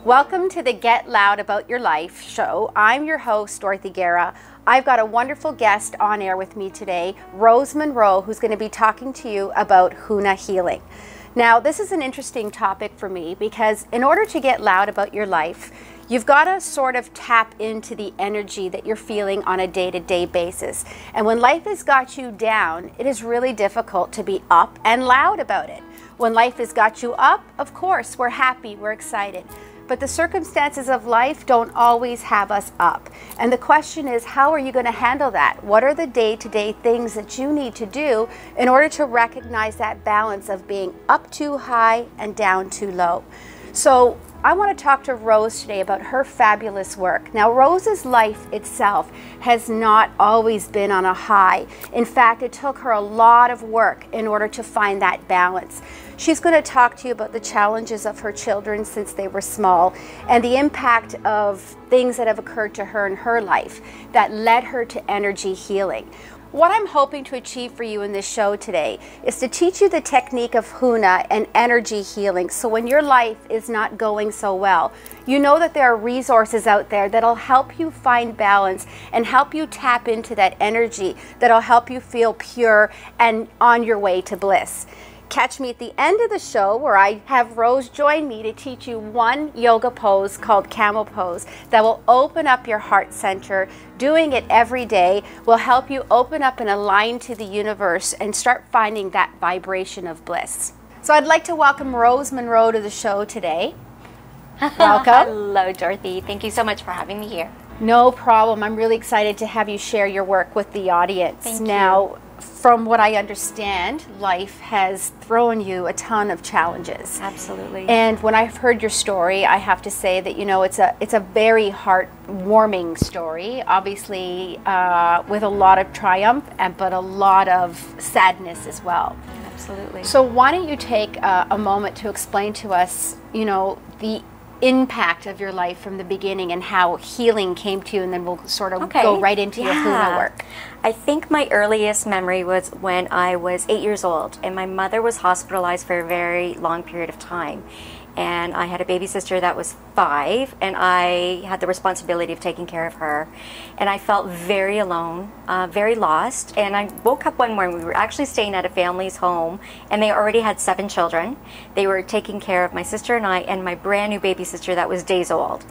Welcome to the Get Loud About Your Life show. I'm your host, Dorothy Guerra. I've got a wonderful guest on air with me today, Rose Munro, who's going to be talking to you about Hoonah healing. Now, this is an interesting topic for me because in order to get loud about your life, you've got to sort of tap into the energy that you're feeling on a day-to-day basis. And when life has got you down, it is really difficult to be up and loud about it. When life has got you up, of course, we're happy, we're excited. But the circumstances of life don't always have us up. And the question is, how are you going to handle that? What are the day-to-day things that you need to do in order to recognize that balance of being up too high and down too low? So I want to talk to Rose today about her fabulous work. Now, Rose's life itself has not always been on a high. In fact, it took her a lot of work in order to find that balance. She's going to talk to you about the challenges of her children since they were small and the impact of things that have occurred to her in her life that led her to energy healing. What I'm hoping to achieve for you in this show today is to teach you the technique of Hoonah and energy healing. So when your life is not going so well, you know that there are resources out there that'll help you find balance and help you tap into that energy that'll help you feel pure and on your way to bliss. Catch me at the end of the show where I have Rose join me to teach you one yoga pose called camel pose that will open up your heart center. Doing it every day will help you open up and align to the universe and start finding that vibration of bliss. So I'd like to welcome Rose Munro to the show today. Welcome. Hello, Dorothy. Thank you so much for having me here. No problem. I'm really excited to have you share your work with the audience. Thank you. Now, from what I understand, life has thrown you a ton of challenges. Absolutely. And when I've heard your story, I have to say that, you know, it's a very heartwarming story, obviously with a lot of triumph, but a lot of sadness as well. Absolutely. So why don't you take a moment to explain to us, you know, the impact of your life from the beginning and how healing came to you, and then we'll sort of go right into your Hoonah work. I think my earliest memory was when I was 8 years old and my mother was hospitalized for a very long period of time. And I had a baby sister that was 5, and I had the responsibility of taking care of her. And I felt very alone, very lost. And I woke up one morning, we were actually staying at a family's home, and they already had 7 children. They were taking care of my sister and I and my brand new baby sister that was days old.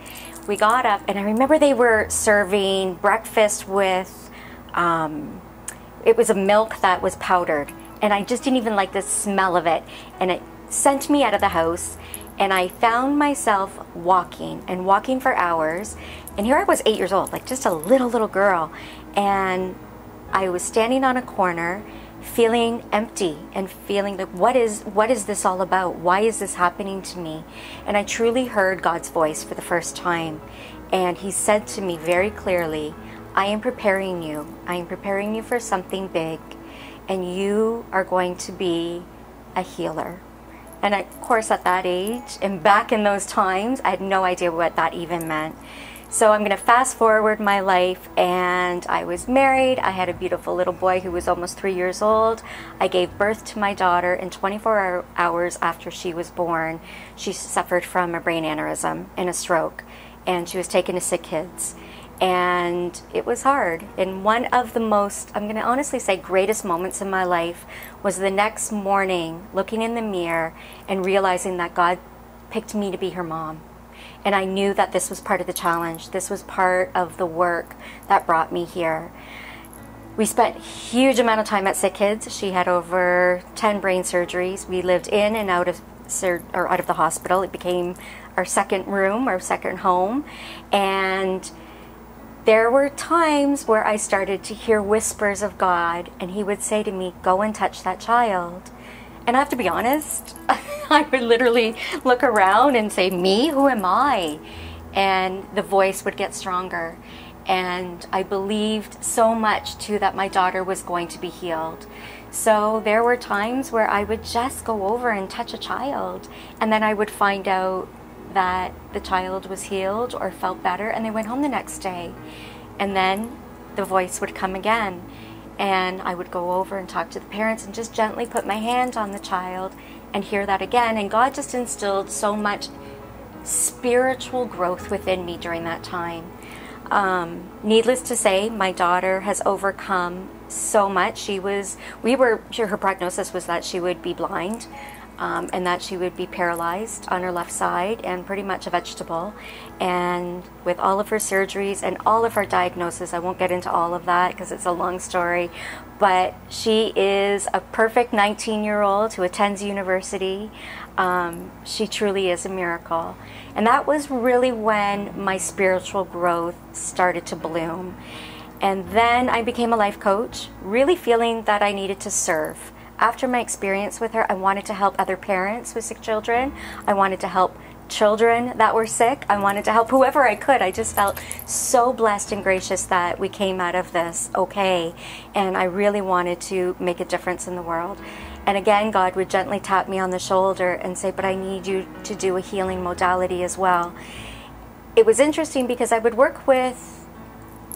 We got up, and I remember they were serving breakfast with, it was a milk that was powdered. And I just didn't even like the smell of it. And it sent me out of the house. And I found myself walking and walking for hours. And here I was 8 years old, like just a little girl. And I was standing on a corner feeling empty and feeling like, what is this all about? Why is this happening to me? And I truly heard God's voice for the first time. And he said to me very clearly, I am preparing you. I am preparing you for something big. And you are going to be a healer. And of course at that age and back in those times, I had no idea what that even meant. So I'm going to fast forward my life, and I was married. I had a beautiful little boy who was almost 3 years old. I gave birth to my daughter, and 24 hours after she was born, she suffered from a brain aneurysm and a stroke, and she was taken to sick kids. And it was hard. And one of the most, I'm going to honestly say, greatest moments in my life was the next morning looking in the mirror and realizing that God picked me to be her mom. And I knew that this was part of the challenge. This was part of the work that brought me here. We spent a huge amount of time at sick kids. She had over 10 brain surgeries. We lived in and out of the hospital. It became our second room, our second home. And there were times where I started to hear whispers of God, and he would say to me, go and touch that child. And I have to be honest, I would literally look around and say, me? Who am I? And the voice would get stronger. And I believed so much too that my daughter was going to be healed. So there were times where I would just go over and touch a child, and then I would find out that the child was healed or felt better, and they went home the next day. And then the voice would come again, and I would go over and talk to the parents and just gently put my hand on the child and hear that again. And God just instilled so much spiritual growth within me during that time. Needless to say, my daughter has overcome so much. Her prognosis was that she would be blind, and that she would be paralyzed on her left side and pretty much a vegetable. And with all of her surgeries and all of her diagnoses, I won't get into all of that because it's a long story, but she is a perfect 19-year-old who attends university. She truly is a miracle. And that was really when my spiritual growth started to bloom. And then I became a life coach, really feeling that I needed to serve. After my experience with her, I wanted to help other parents with sick children. I wanted to help children that were sick. I wanted to help whoever I could. I just felt so blessed and gracious that we came out of this okay. And I really wanted to make a difference in the world. And again, God would gently tap me on the shoulder and say, but I need you to do a healing modality as well. It was interesting because I would work with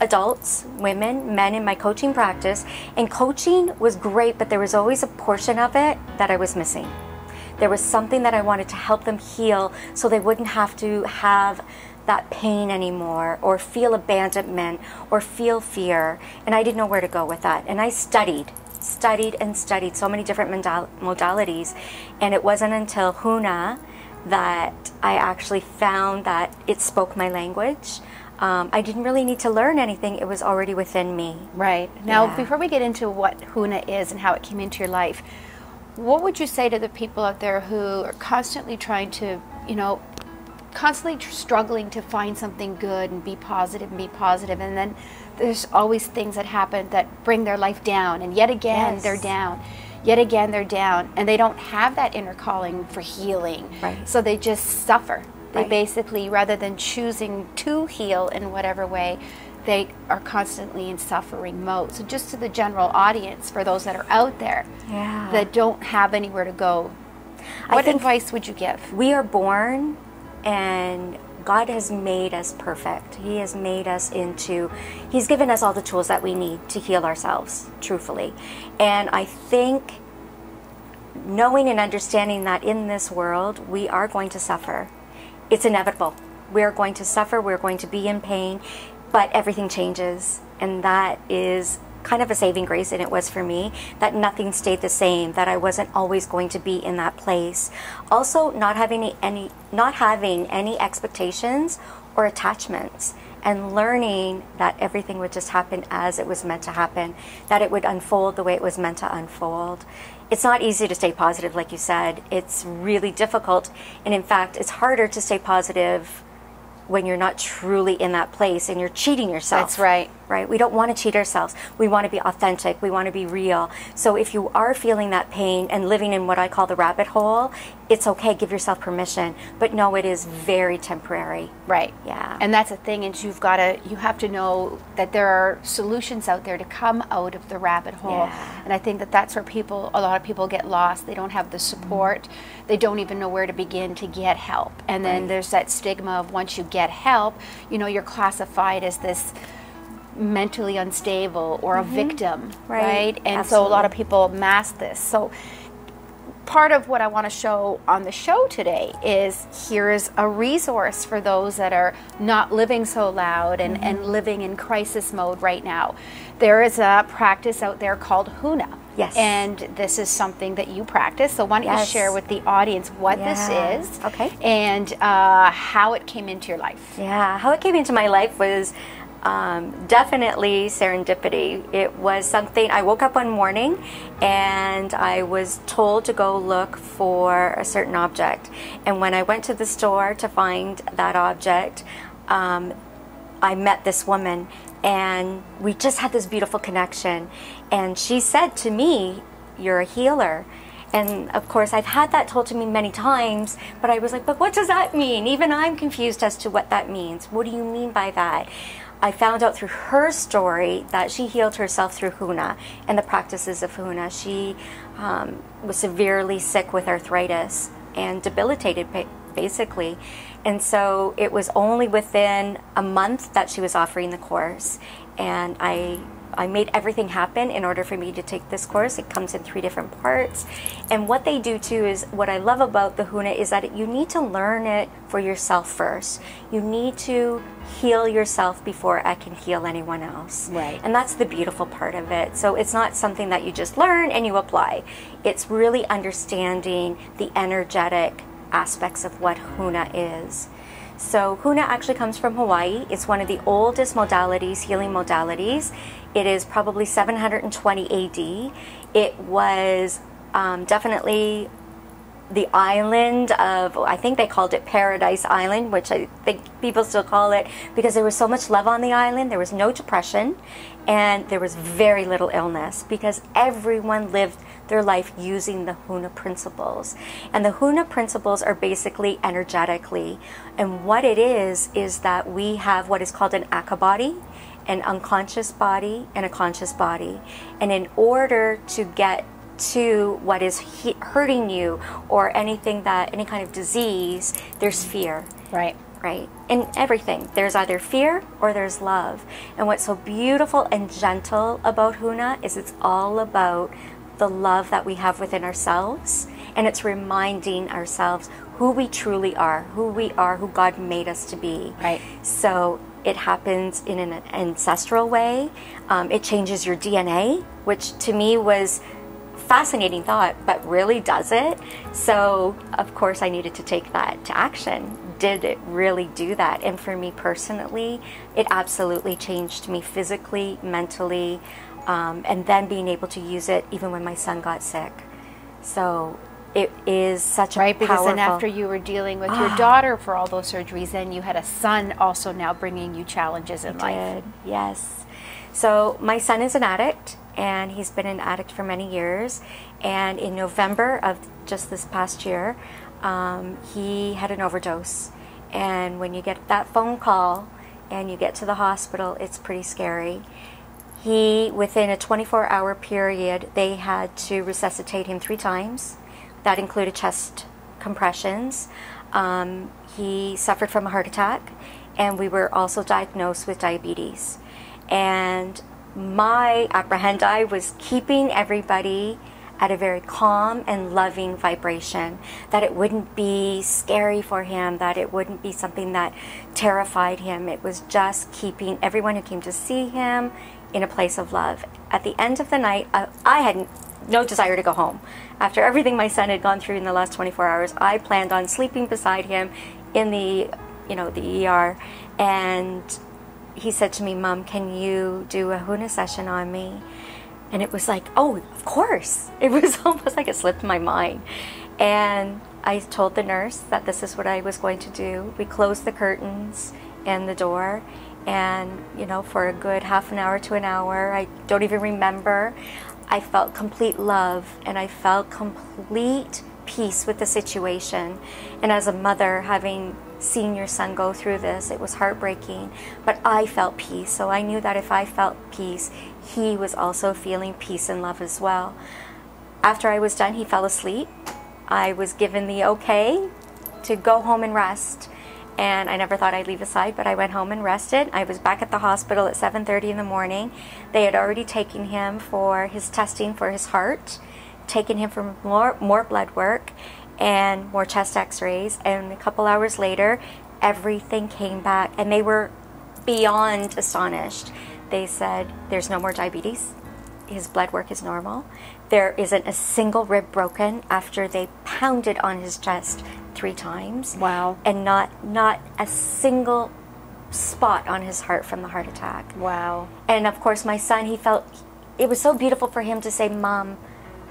adults, women, men in my coaching practice, and coaching was great, but there was always a portion of it that I was missing. There was something that I wanted to help them heal so they wouldn't have to have that pain anymore or feel abandonment or feel fear, and I didn't know where to go with that. And I studied so many different modalities, and it wasn't until Hoonah that I actually found that it spoke my language. I didn't really need to learn anything. It was already within me. Right. Now, before we get into what Hoonah is and how it came into your life, what would you say to the people out there who are constantly trying to, constantly struggling to find something good and be positive, and then there's always things that happen that bring their life down, and yet again they're down. Yet again they're down, and they don't have that inner calling for healing. Right. So they just suffer. They basically, rather than choosing to heal in whatever way, they are constantly in suffering mode. So just to the general audience, for those that are out there that don't have anywhere to go, what advice would you give? We are born, and God has made us perfect. He has made us He's given us all the tools that we need to heal ourselves, truthfully. And I think knowing and understanding that in this world, we are going to suffer. It's inevitable. We're going to suffer, we're going to be in pain, but everything changes. And that is kind of a saving grace, and it was for me, that nothing stayed the same, that I wasn't always going to be in that place. Also, not having any expectations or attachments, and learning that everything would just happen as it was meant to happen, that it would unfold the way it was meant to unfold. It's not easy to stay positive, like you said. It's really difficult, and in fact, it's harder to stay positive when you're not truly in that place and you're cheating yourself. That's right. Right? We don't want to cheat ourselves. We want to be authentic. We want to be real. So if you are feeling that pain and living in what I call the rabbit hole, it's okay. Give yourself permission. But no, it is very temporary. Right. Yeah. And that's the thing, is you have to know that there are solutions out there to come out of the rabbit hole. Yeah. And I think that that's where a lot of people get lost. They don't have the support. They don't even know where to begin to get help. And then there's that stigma of once you get help, you're classified as this mentally unstable or a victim, right? And so a lot of people mask this. So part of what I want to show on the show today is here's a resource for those that are not living so loud and living in crisis mode right now. There is a practice out there called Hoonah. Yes. And this is something that you practice. So why don't you share with the audience what this is, and how it came into your life? Yeah, how it came into my life was definitely serendipity. It was something, I woke up one morning and I was told to go look for a certain object. And when I went to the store to find that object, I met this woman, and we just had this beautiful connection. And she said to me, "You're a healer." And of course, I've had that told to me many times, but I was like, but what does that mean? Even I'm confused as to what that means. What do you mean by that? I found out through her story that she healed herself through Hoonah and the practices of Hoonah. She was severely sick with arthritis and debilitated, basically. And so it was only within a month that she was offering the course. And I I made everything happen in order for me to take this course. It comes in 3 different parts. And what they do too is, what I love about the Hoonah is that you need to learn it for yourself first. You need to heal yourself before I can heal anyone else. Right. And that's the beautiful part of it. So it's not something that you just learn and you apply. It's really understanding the energetic aspects of what Hoonah is. So Hoonah actually comes from Hawaii. It's one of the oldest modalities, healing modalities. It is probably 720 AD. It was definitely the island of, I think they called it Paradise Island, which I think people still call it, because there was so much love on the island. There was no depression, and there was very little illness, because everyone lived their life using the Hoonah principles. And the Hoonah principles are basically energetically. And what it is that we have what is called an Aka body, an unconscious body, and a conscious body. And in order to get to what is hurting you, or anything that, any kind of disease, there's fear. Right. Right. In everything, there's either fear or there's love. And what's so beautiful and gentle about Hoonah is it's all about the love that we have within ourselves, and it's reminding ourselves who we truly are, who God made us to be. Right. So it happens in an ancestral way. It changes your DNA, which to me was fascinating thought, but really does it? So of course I needed to take that to action. Did it really do that? And for me personally, it absolutely changed me physically, mentally, and then being able to use it even when my son got sick. So it is such a right, because powerful... then after you were dealing with your daughter for all those surgeries, then you had a son also now bringing you challenges in life. Yes. So my son is an addict, and he's been an addict for many years. And in November of just this past year, he had an overdose. And when you get that phone call and you get to the hospital, it's pretty scary. Within a 24-hour period, they had to resuscitate him 3 times. That included chest compressions. He suffered from a heart attack, and we were also diagnosed with diabetes. And my apprehendi was keeping everybody at a very calm and loving vibration, that it wouldn't be scary for him, that it wouldn't be something that terrified him. It was just keeping everyone who came to see him in a place of love. At the end of the night, I had no desire to go home. After everything my son had gone through in the last 24 hours, I planned on sleeping beside him in the ER. And he said to me, "Mom, can you do a Hoonah session on me?" And it was like, oh, of course. It was almost like it slipped my mind. And I told the nurse that this is what I was going to do. We closed the curtains and the door. And, for a good half an hour to an hour, I don't even remember, I felt complete love, and I felt complete peace with the situation. And as a mother, having seen your son go through this, it was heartbreaking, but I felt peace. So I knew that if I felt peace, he was also feeling peace and love as well. After I was done, he fell asleep. I was given the okay to go home and rest. And I never thought I'd leave his side, but I went home and rested. I was back at the hospital at 7:30 in the morning. They had already taken him for his testing for his heart, taken him for more blood work and more chest x-rays. And a couple hours later, everything came back, and they were beyond astonished. They said, there's no more diabetes. His blood work is normal. There isn't a single rib broken after they pounded on his chest 3 times. Wow. And not a single spot on his heart from the heart attack. Wow. And of course my son, it was so beautiful for him to say, "Mom,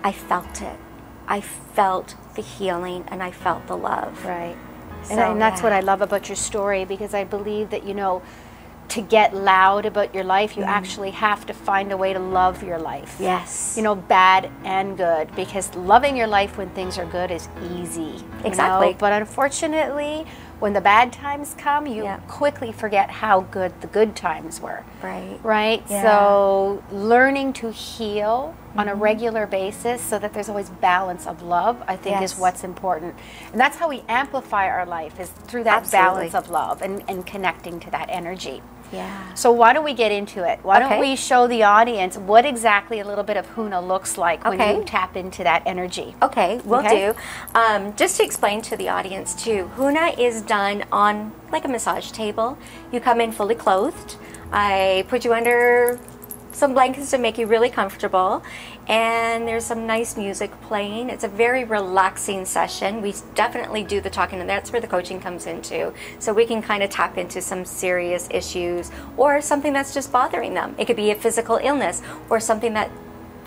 I felt it. I felt the healing, and I felt the love." Right. So, And that's what I love about your story, because I believe that, to get loud about your life, you actually have to find a way to love your life. Yes. Bad and good, because loving your life when things are good is easy. Exactly. But unfortunately, when the bad times come, you quickly forget how good the good times were. Right. Right? Yeah. So learning to heal on a regular basis so that there's always balance of love, I think is what's important. And that's how we amplify our life, is through that balance of love and connecting to that energy. Yeah. So why don't we get into it? Why don't Okay. we show the audience what exactly a little bit of Hoonah looks like when Okay. you tap into that energy? Okay, will Okay. do. Just to explain to the audience too, Hoonah is done on like a massage table. You come in fully clothed. I put you under some blankets to make you really comfortable, and there's some nice music playing. It's a very relaxing session. We definitely do the talking, and that's where the coaching comes into. So we can kind of tap into some serious issues or something that's just bothering them. It could be a physical illness or something that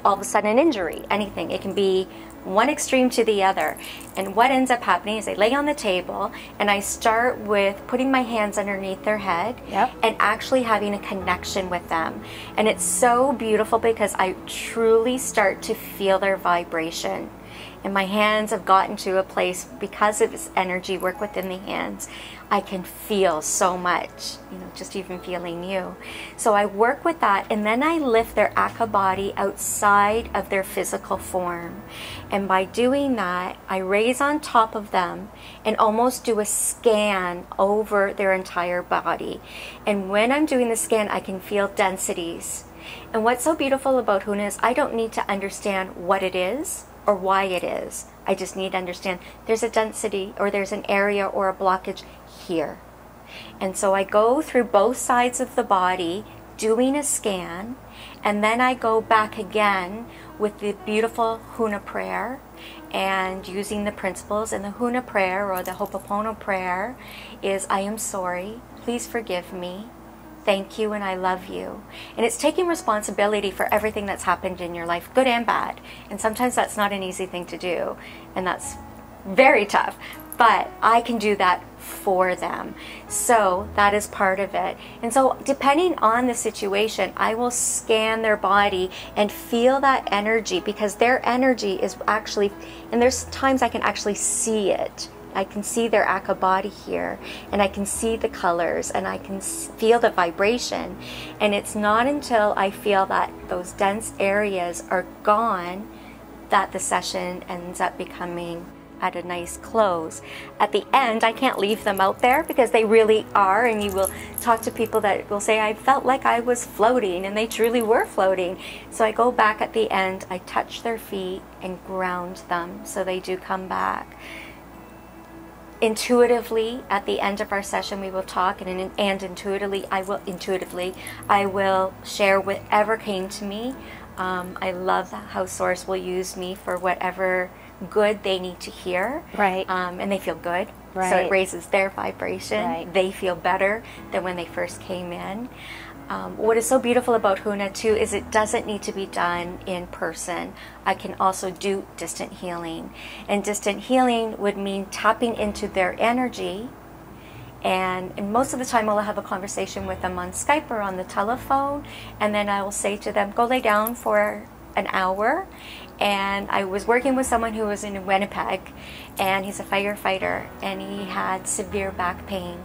all of a sudden an injury, anything. It can be one extreme to the other. And what ends up happening is they lay on the table, and I start with putting my hands underneath their head. Yep. And actually having a connection with them. And it's so beautiful because I truly start to feel their vibration. And my hands have gotten to a place, because of this energy work within the hands, I can feel so much, just even feeling you. So I work with that, and then I lift their Aka body outside of their physical form. And by doing that, I raise on top of them and almost do a scan over their entire body. And when I'm doing the scan, I can feel densities. And what's so beautiful about Hoonah is I don't need to understand what it is or why it is. I just need to understand there's a density, or there's an area or a blockage here. And so I go through both sides of the body doing a scan, and then I go back again with the beautiful Hoonah prayer and using the principles. And the Hoonah prayer, or the Ho'oponopono prayer, is I am sorry, please forgive me, thank you, and I love you. And it's taking responsibility for everything that's happened in your life, good and bad. And sometimes that's not an easy thing to do, and that's very tough. But I can do that for them. So that is part of it. And so depending on the situation, I will scan their body and feel that energy, because their energy is actually, and there's times I can actually see it. I can see their Aka body here, and I can see the colors, and I can feel the vibration. And it's not until I feel that those dense areas are gone that the session ends up becoming at a nice close. At the end, I can't leave them out there, because they really are, and you will talk to people that will say, I felt like I was floating, and they truly were floating. So I go back at the end, I touch their feet and ground them so they do come back. Intuitively, at the end of our session, we will talk, and intuitively, I will share whatever came to me. I love how Source will use me for whatever good they need to hear. Right. And they feel good. Right. So it raises their vibration. Right. They feel better than when they first came in. What is so beautiful about Hoonah too is it doesn't need to be done in person. I can also do distant healing. And distant healing would mean tapping into their energy. And most of the time I'll have a conversation with them on Skype or on the telephone. And then I will say to them, go lay down for an hour. And I was working with someone who was in Winnipeg, and he's a firefighter, and he had severe back pain.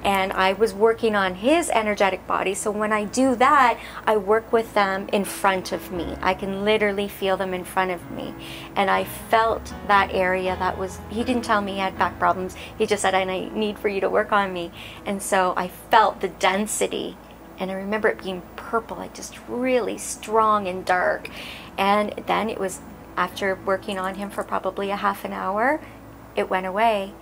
And I was working on his energetic body. So when I do that, I work with them in front of me. I can literally feel them in front of me. And I felt that area that was, he didn't tell me he had back problems. He just said, I need for you to work on me. And so I felt the density. And I remember it being purple, like just really strong and dark. And then it was, after working on him for probably a half an hour, it went away.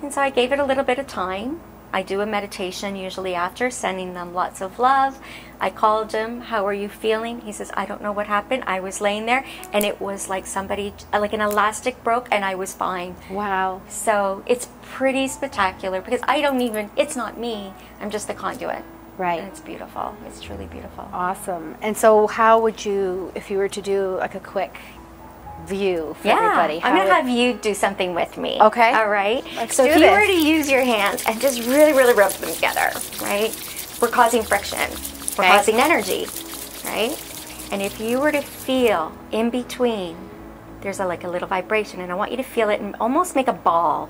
And so I gave it a little bit of time. I do a meditation usually after, sending them lots of love. I called him, how are you feeling? He says, I don't know what happened. I was laying there, and it was like somebody, like an elastic broke, and I was fine. Wow. So it's pretty spectacular, because it's not me. I'm just the conduit. Right. And it's beautiful. It's truly beautiful. Awesome. And so how would you, if you were to do like a quick view for everybody? I'm going to have you do something with me. Okay. All right? Let's so do if you this. were to use your hands and just really, really rub them together, right? We're causing friction. We're causing energy, right? And if you were to feel in between, there's like a little vibration, and I want you to feel it and almost make a ball.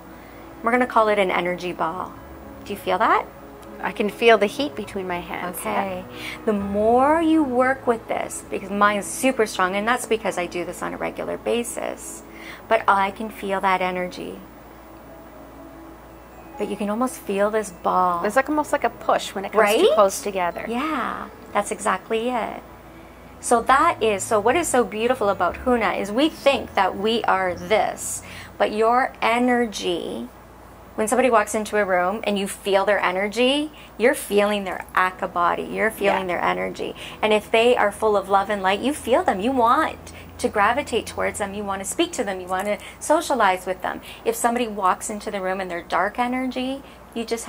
We're going to call it an energy ball. Do you feel that? I can feel the heat between my hands. Okay. The more you work with this, because mine is super strong, and that's because I do this on a regular basis, but I can feel that energy. but you can almost feel this ball. It's like almost like a push when it comes too close together. Yeah, that's exactly it. So what is so beautiful about Hoonah is we think that we are this, but your energy, when somebody walks into a room and you feel their energy, you're feeling their Aka body, you're feeling their energy. And if they are full of love and light, you feel them, you want to gravitate towards them, you want to speak to them, you want to socialize with them. If somebody walks into the room and they're dark energy, you just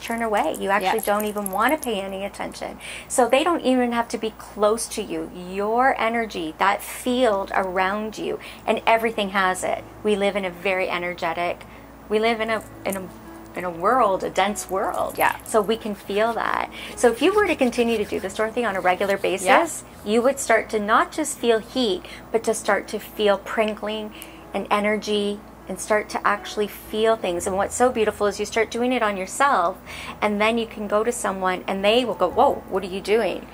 turn away. You actually don't even want to pay any attention. So they don't even have to be close to you. Your energy, that field around you, and everything has it. We live in a very energetic, we live in a world, a dense world. Yeah. So we can feel that. So if you were to continue to do this, Dorothy, on a regular basis, you would start to not just feel heat, but to start to feel prickling and energy, and start to actually feel things. And what's so beautiful is you start doing it on yourself, and then you can go to someone and they will go, whoa, what are you doing?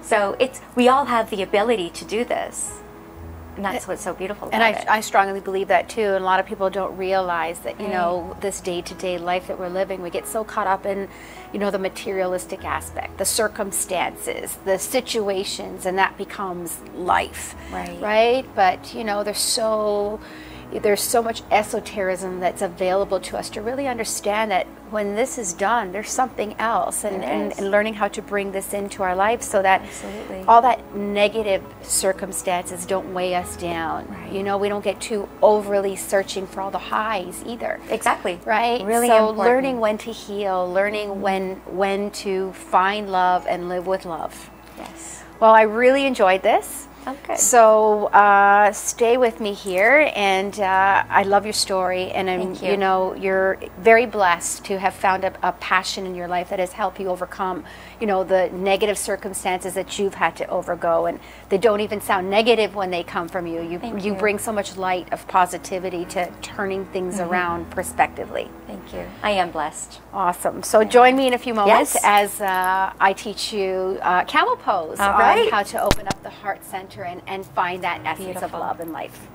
So we all have the ability to do this. And that's what's so beautiful about it. And I strongly believe that too. And a lot of people don't realize that, you know, this day-to-day life that we're living, we get so caught up in, you know, the materialistic aspect, the circumstances, the situations, and that becomes life. Right? But, you know, there's so much esotericism that's available to us to really understand that when this is done, there's something else, and learning how to bring this into our life so that all that negative circumstances don't weigh us down. You know, we don't get too overly searching for all the highs either. Exactly. Right? Really so important. Learning when to heal, learning when to find love and live with love. Yes. Well, I really enjoyed this. Okay. So stay with me here, and I love your story, and you know, you're very blessed to have found a passion in your life that has helped you overcome, you know, the negative circumstances that you've had to overgo, and they don't even sound negative when they come from you. You bring so much light of positivity to turning things around prospectively. Thank you. I am blessed. Awesome. So join me in a few moments as I teach you camel pose on how to open up the heart center and find that essence of love in life.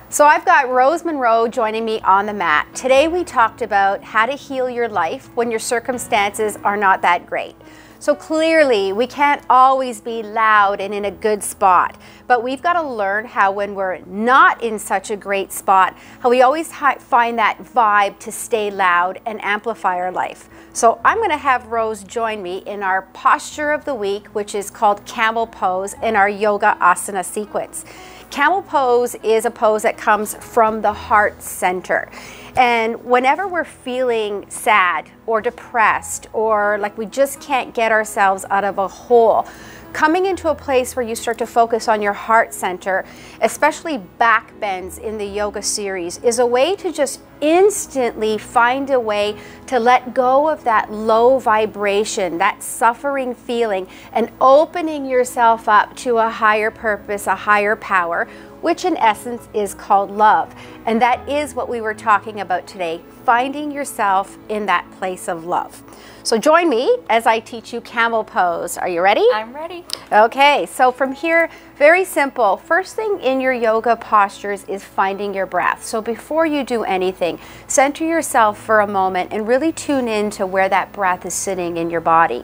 So I've got Rose Munro joining me on the mat. Today we talked about how to heal your life when your circumstances are not that great. So clearly we can't always be loud and in a good spot, but we've got to learn how, when we're not in such a great spot, how we always find that vibe to stay loud and amplify our life. So I'm going to have Rose join me in our posture of the week, which is called camel pose in our yoga asana sequence. Camel pose is a pose that comes from the heart center. And whenever we're feeling sad or depressed, or like we just can't get ourselves out of a hole, coming into a place where you start to focus on your heart center, especially back bends in the yoga series, is a way to just instantly find a way to let go of that low vibration, that suffering feeling, and opening yourself up to a higher purpose, a higher power, which in essence is called love. And that is what we were talking about today, finding yourself in that place of love. So join me as I teach you camel pose. Are you ready? I'm ready. Okay, so from here, very simple. First thing in your yoga postures is finding your breath. So before you do anything, center yourself for a moment and really tune in to where that breath is sitting in your body.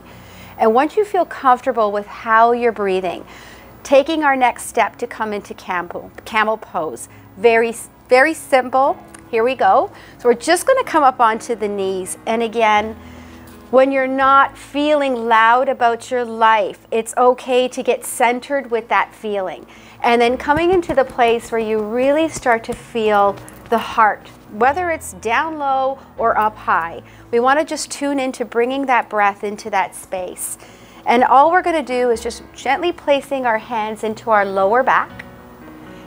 And once you feel comfortable with how you're breathing, taking our next step to come into camel pose. Very, very simple. Here we go. So we're just going to come up onto the knees. And again, when you're not feeling loud about your life, it's okay to get centered with that feeling. And then coming into the place where you really start to feel the heart, whether it's down low or up high. We want to just tune into bringing that breath into that space. And all we're going to do is just gently placing our hands into our lower back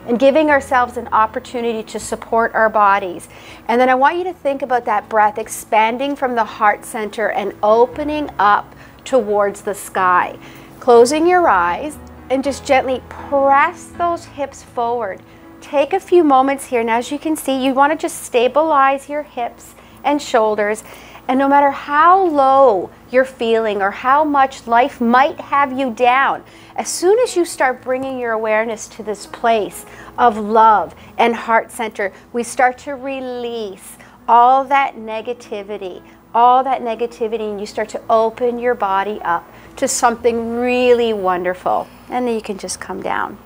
and giving ourselves an opportunity to support our bodies. And then I want you to think about that breath expanding from the heart center and opening up towards the sky. Closing your eyes and just gently press those hips forward. Take a few moments here, and as you can see, you want to just stabilize your hips and shoulders And no matter how low you're feeling or how much life might have you down, as soon as you start bringing your awareness to this place of love and heart center, we start to release all that negativity, and you start to open your body up to something really wonderful. And then you can just come down.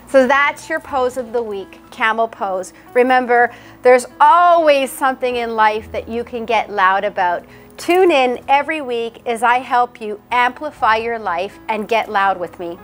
So that's your pose of the week, camel pose. Remember, there's always something in life that you can get loud about. Tune in every week as I help you amplify your life and get loud with me.